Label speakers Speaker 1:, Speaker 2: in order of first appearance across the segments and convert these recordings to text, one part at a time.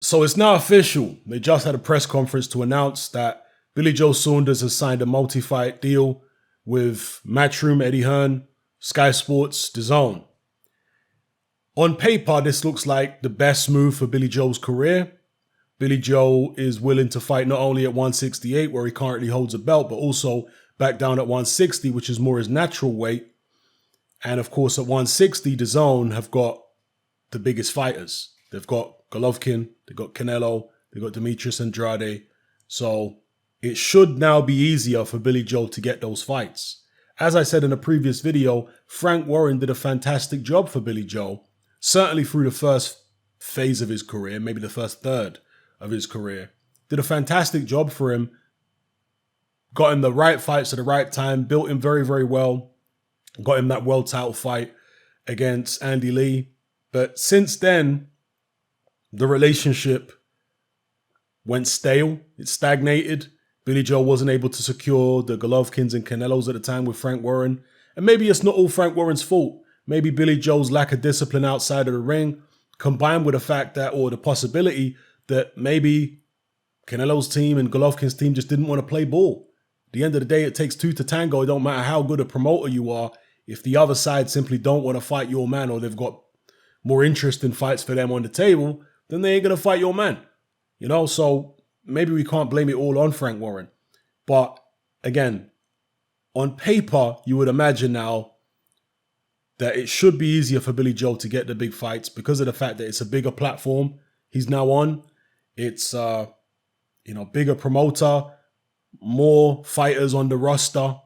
Speaker 1: So it's now official. They just had a press conference to announce that Billy Joe Saunders has signed a multi-fight deal with Matchroom, Eddie Hearn, Sky Sports, DAZN. On paper, this looks like the best move for Billy Joe's career. Billy Joe is willing to fight not only at 168, where he currently holds a belt, but also back down at 160, which is more his natural weight. And of course, at 160, DAZN have got the biggest fighters. They've got Golovkin, they've got Canelo, they've got Demetrius Andrade. So it should now be easier for Billy Joe to get those fights. As I said in a previous video, Frank Warren did a fantastic job for Billy Joe, certainly through the first phase of his career, maybe the first third of his career. Did a fantastic job for him, got him the right fights at the right time, built him very, very well, got him that world title fight against Andy Lee. But since then, the relationship went stale. It stagnated. Billy Joe wasn't able to secure the Golovkins and Canelos at the time with Frank Warren. And maybe it's not all Frank Warren's fault. Maybe Billy Joe's lack of discipline outside of the ring, combined with the fact that, or the possibility that maybe Canelo's team and Golovkin's team just didn't want to play ball. At the end of the day, it takes two to tango. It don't matter how good a promoter you are. If the other side simply don't want to fight your man, or they've got more interesting fights for them on the table, then they ain't going to fight your man. You know, so maybe we can't blame it all on Frank Warren. But again, on paper, you would imagine now that it should be easier for Billy Joe to get the big fights because of the fact that it's a bigger platform he's now on. It's, bigger promoter, more fighters on the roster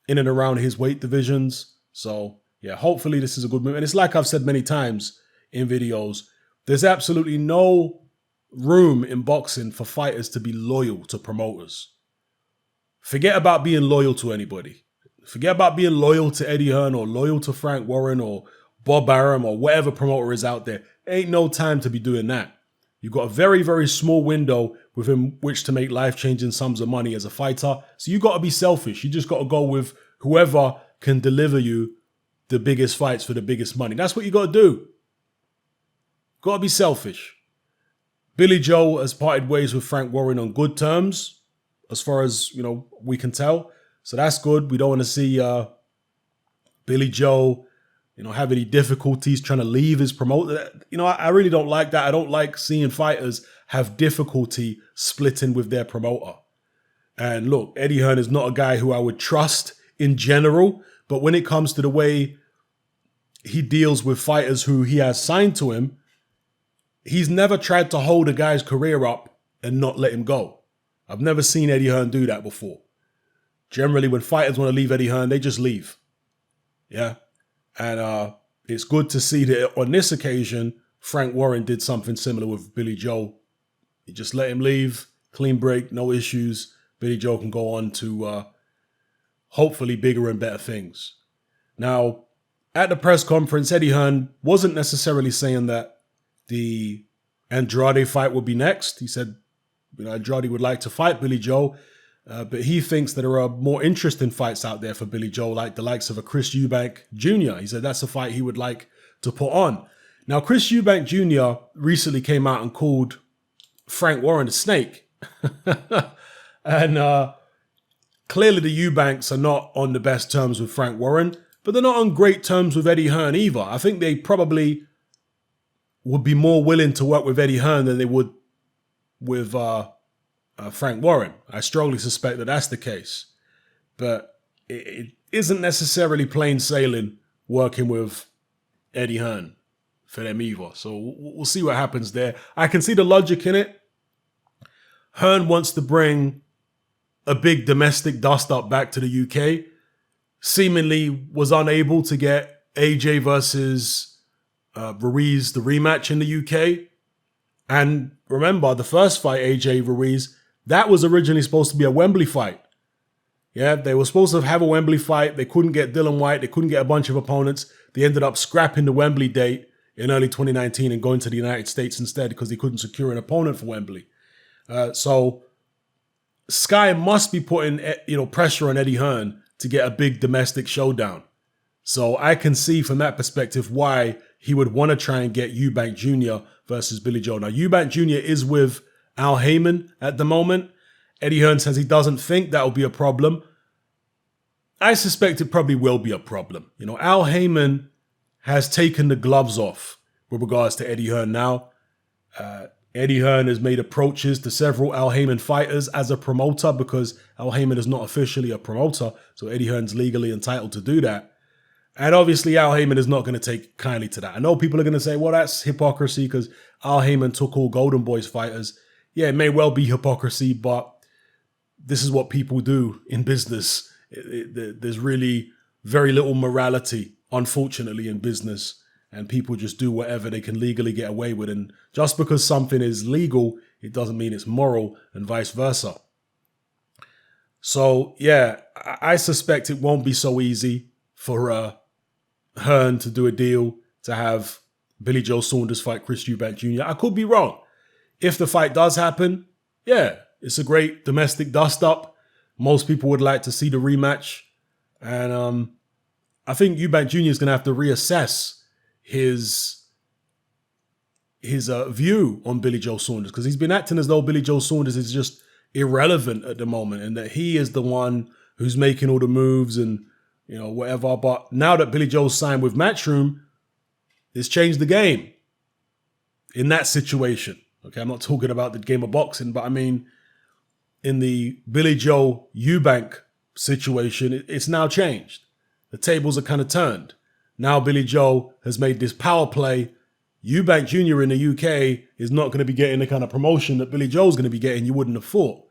Speaker 1: in and around his weight divisions. So yeah, hopefully this is a good move. And it's like I've said many times in videos, there's absolutely no room in boxing for fighters to be loyal to promoters. Forget about being loyal to anybody. Forget about being loyal to Eddie Hearn or loyal to Frank Warren or Bob Arum or whatever promoter is out there. Ain't no time to be doing that. You've got a very, very small window within which to make life-changing sums of money as a fighter. So you got to be selfish. You just got to go with whoever can deliver you the biggest fights for the biggest money. That's what you got to do. Got to be selfish. Billy Joe has parted ways with Frank Warren on good terms, as far as, we can tell. So that's good. We don't want to see Billy Joe, have any difficulties trying to leave his promoter. I really don't like that. I don't like seeing fighters have difficulty splitting with their promoter. And look, Eddie Hearn is not a guy who I would trust in general, but when it comes to the way he deals with fighters who he has signed to him, he's never tried to hold a guy's career up and not let him go. I've never seen Eddie Hearn do that before. Generally, when fighters want to leave Eddie Hearn, they just leave. Yeah. And it's good to see that on this occasion, Frank Warren did something similar with Billy Joe. He just let him leave, clean break, no issues. Billy Joe can go on to hopefully bigger and better things. Now, at the press conference, Eddie Hearn wasn't necessarily saying that the Andrade fight would be next. He said, Andrade would like to fight Billy Joe, but he thinks that there are more interesting fights out there for Billy Joe, like the likes of a Chris Eubank Jr. He said that's a fight he would like to put on. Now, Chris Eubank Jr. recently came out and called Frank Warren a snake. And clearly the Eubanks are not on the best terms with Frank Warren, but they're not on great terms with Eddie Hearn either. I think they probably would be more willing to work with Eddie Hearn than they would with Frank Warren. I strongly suspect that that's the case. But it isn't necessarily plain sailing working with Eddie Hearn for them either. So we'll see what happens there. I can see the logic in it. Hearn wants to bring a big domestic dust-up back to the UK. Seemingly was unable to get AJ versus Ruiz, the rematch in the UK. And remember, the first fight, AJ Ruiz, that was originally supposed to be a Wembley fight. Yeah, they were supposed to have a Wembley fight. They couldn't get Dylan White. They couldn't get a bunch of opponents. They ended up scrapping the Wembley date in early 2019 and going to the United States instead because they couldn't secure an opponent for Wembley. So Sky must be putting pressure on Eddie Hearn to get a big domestic showdown. So I can see from that perspective why he would want to try and get Eubank Jr. versus Billy Joe. Now, Eubank Jr. is with Al Heyman at the moment. Eddie Hearn says he doesn't think that will be a problem. I suspect it probably will be a problem. You know, Al Heyman has taken the gloves off with regards to Eddie Hearn now. Eddie Hearn has made approaches to several Al Heyman fighters as a promoter because Al Heyman is not officially a promoter, so Eddie Hearn's legally entitled to do that. And obviously Al Heyman is not going to take kindly to that. I know people are going to say, well, that's hypocrisy because Al Heyman took all Golden Boys fighters. Yeah, it may well be hypocrisy, but this is what people do in business. There's really very little morality, unfortunately, in business. And people just do whatever they can legally get away with. And just because something is legal, it doesn't mean it's moral, and vice versa. So, yeah, I suspect it won't be so easy for Hearn to do a deal to have Billy Joe Saunders fight Chris Eubank Jr. I could be wrong. If the fight does happen, yeah, it's a great domestic dust-up. Most people would like to see the rematch. And I think Eubank Jr. is going to have to reassess his view on Billy Joe Saunders, because he's been acting as though Billy Joe Saunders is just irrelevant at the moment and that he is the one who's making all the moves and, you know, whatever. But now that Billy Joe's signed with Matchroom, it's changed the game in that situation. Okay, I'm not talking about the game of boxing, but I mean, in the Billy Joe Eubank situation, it's now changed. The tables are kind of turned. Now Billy Joe has made this power play. Eubank Jr. in the UK is not going to be getting the kind of promotion that Billy Joe's going to be getting. You wouldn't have thought.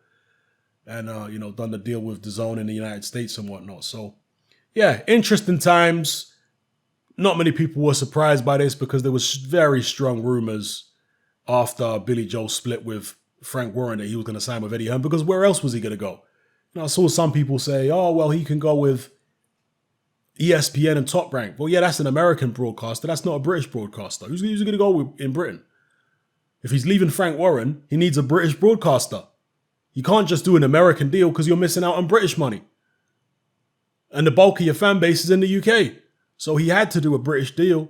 Speaker 1: And, you know, done the deal with DAZN in the United States and whatnot. So, yeah, interesting times. Not many people were surprised by this because there was very strong rumors after Billy Joe split with Frank Warren that he was going to sign with Eddie Hearn, because where else was he going to go? You know, I saw some people say, oh, well, he can go with ESPN and Top Rank. Well, yeah, that's an American broadcaster. That's not a British broadcaster. Who's going to go with in Britain? If he's leaving Frank Warren, he needs a British broadcaster. You can't just do an American deal because you're missing out on British money. And the bulk of your fan base is in the UK. So he had to do a British deal.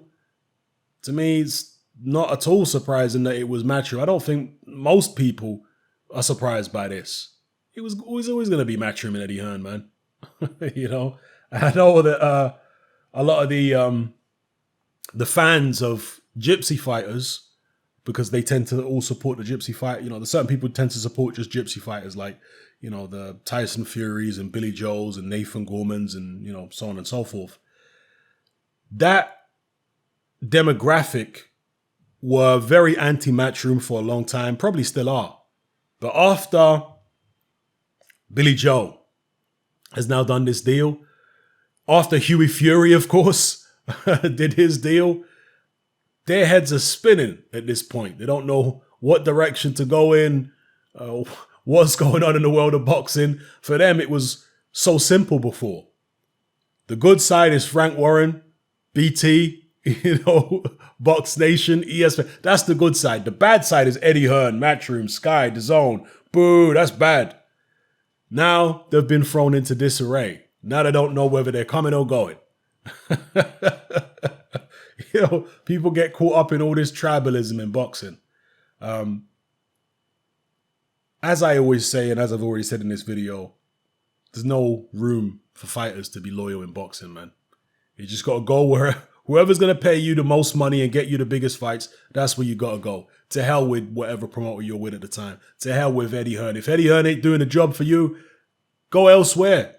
Speaker 1: To me, it's not at all surprising that it was Matchroom. I don't think most people are surprised by this. It was always going to be Matchroom and Eddie Hearn, man. You know? I know that a lot of the fans of Gypsy fighters, because they tend to all support the Gypsy fight, you know, certain people tend to support just Gypsy fighters, like, you know, the Tyson Furies and Billy Joes and Nathan Gormans and, you know, so on and so forth. That demographic were very anti-Matchroom for a long time, probably still are. But after Billy Joe has now done this deal, after Huey Fury, of course, did his deal, their heads are spinning at this point. They don't know what direction to go in, what's going on in the world of boxing. For them, it was so simple before. The good side is Frank Warren, BT, you know, Box Nation, ESPN. That's the good side. The bad side is Eddie Hearn, Matchroom, Sky, DAZN. Boo, that's bad. Now they've been thrown into disarray. Now they don't know whether they're coming or going. You know, people get caught up in all this tribalism in boxing. As I always say, and as I've already said in this video, there's no room for fighters to be loyal in boxing, man. You just got to go where whoever's going to pay you the most money and get you the biggest fights, that's where you got to go. To hell with whatever promoter you're with at the time. To hell with Eddie Hearn. If Eddie Hearn ain't doing the job for you, go elsewhere.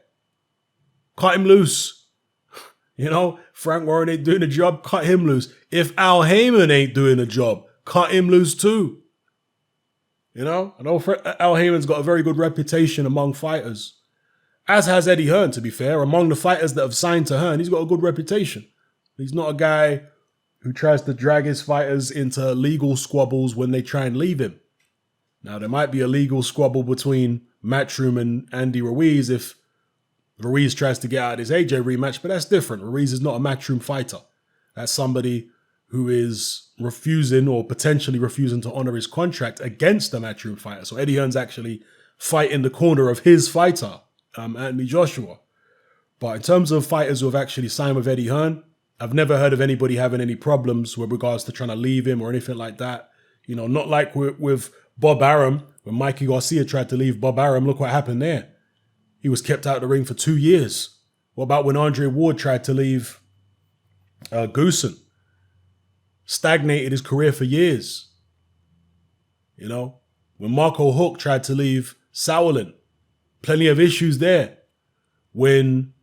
Speaker 1: Cut him loose. You know, Frank Warren ain't doing the job, cut him loose. If Al Heyman ain't doing the job, cut him loose too. You know, I know Al Heyman's got a very good reputation among fighters. As has Eddie Hearn, to be fair. Among the fighters that have signed to Hearn, he's got a good reputation. He's not a guy who tries to drag his fighters into legal squabbles when they try and leave him. Now, there might be a legal squabble between Matchroom and Andy Ruiz if Ruiz tries to get out of his AJ rematch, but that's different. Ruiz is not a Matchroom fighter. That's somebody who is refusing or potentially refusing to honor his contract against a Matchroom fighter. So Eddie Hearn's actually fighting the corner of his fighter, Anthony Joshua. But in terms of fighters who have actually signed with Eddie Hearn, I've never heard of anybody having any problems with regards to trying to leave him or anything like that. You know, not like with Bob Arum. When Mikey Garcia tried to leave Bob Arum, look what happened there. He was kept out of the ring for 2 years. What about when Andre Ward tried to leave Goosen? Stagnated his career for years. You know, when Marco Hook tried to leave Sauerland, plenty of issues there. When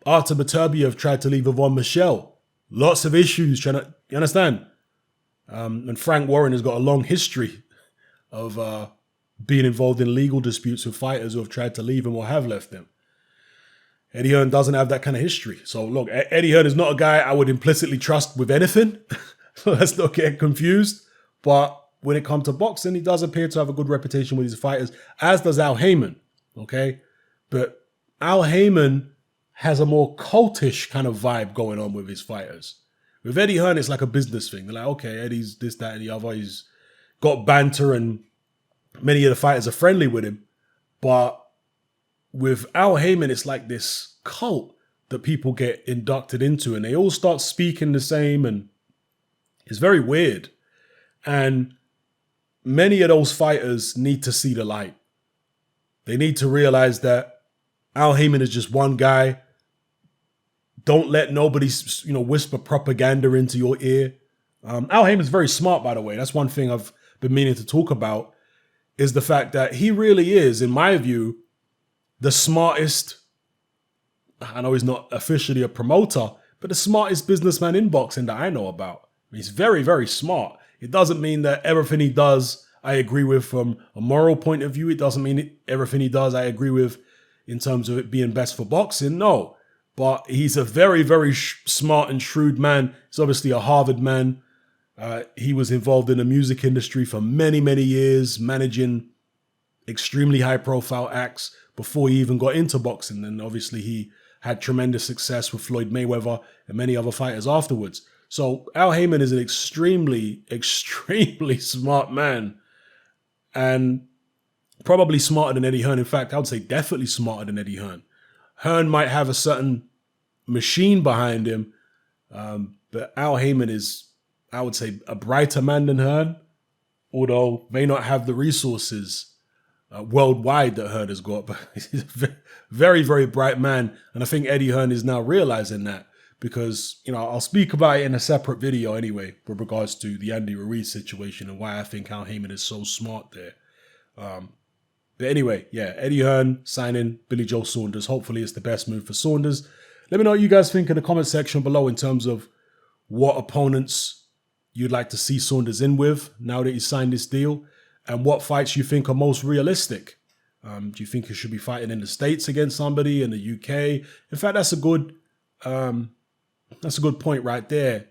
Speaker 1: Artur Beterbiev tried to leave Yvonne Michelle, lots of issues trying to, you understand? And Frank Warren has got a long history of being involved in legal disputes with fighters who have tried to leave him or have left him. Eddie Hearn doesn't have that kind of history. So look, Eddie Hearn is not a guy I would implicitly trust with anything. Let's not get confused. But when it comes to boxing, he does appear to have a good reputation with his fighters, as does Al Heyman. Okay? But Al Heyman has a more cultish kind of vibe going on with his fighters. With Eddie Hearn, it's like a business thing. They're like, okay, Eddie's this, that, and the other. He's got banter and many of the fighters are friendly with him. But with Al Heyman, it's like this cult that people get inducted into and they all start speaking the same and it's very weird. And many of those fighters need to see the light. They need to realize that Al Heyman is just one guy. Don't let nobody, whisper propaganda into your ear. Al Heyman's very smart, by the way. That's one thing I've been meaning to talk about, is the fact that he really is, in my view, the smartest. I know he's not officially a promoter, but the smartest businessman in boxing that I know about. He's very, very smart. It doesn't mean that everything he does I agree with from a moral point of view. It doesn't mean everything he does I agree with in terms of it being best for boxing. No. But he's a very, very smart and shrewd man. He's obviously a Harvard man. He was involved in the music industry for many, many years, managing extremely high-profile acts before he even got into boxing. And obviously he had tremendous success with Floyd Mayweather and many other fighters afterwards. So Al Heyman is an extremely, extremely smart man and probably smarter than Eddie Hearn. In fact, I would say definitely smarter than Eddie Hearn. Hearn might have a certain machine behind him, but Al Heyman is, I would say, a brighter man than Hearn, although may not have the resources worldwide that Hearn has got. But he's a very, very bright man, and I think Eddie Hearn is now realizing that because, I'll speak about it in a separate video anyway with regards to the Andy Ruiz situation and why I think Al Heyman is so smart there. But anyway, yeah, Eddie Hearn signing Billy Joe Saunders. Hopefully it's the best move for Saunders. Let me know what you guys think in the comment section below in terms of what opponents you'd like to see Saunders in with now that he's signed this deal and what fights you think are most realistic. Do you think he should be fighting in the States against somebody, in the UK? In fact, that's a good point right there.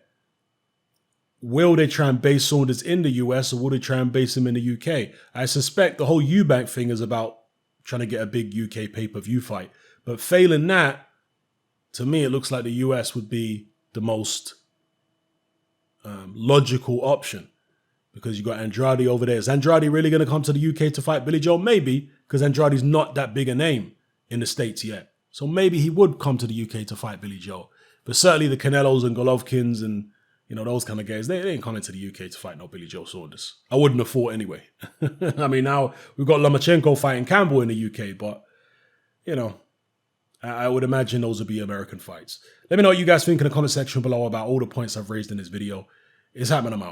Speaker 1: Will they try and base Saunders in the US or will they try and base him in the UK? I suspect the whole Eubank thing is about trying to get a big UK pay-per-view fight. But failing that, to me, it looks like the US would be the most logical option because you got Andrade over there. Is Andrade really going to come to the UK to fight Billy Joe? Maybe, because Andrade's not that big a name in the States yet. So maybe he would come to the UK to fight Billy Joe. But certainly the Canelos and Golovkins and those kind of guys, they ain't coming to the UK to fight no Billy Joe Saunders. I wouldn't have thought anyway. I mean, now we've got Lomachenko fighting Campbell in the UK, but, I would imagine those would be American fights. Let me know what you guys think in the comment section below about all the points I've raised in this video. It's happening, I'm out.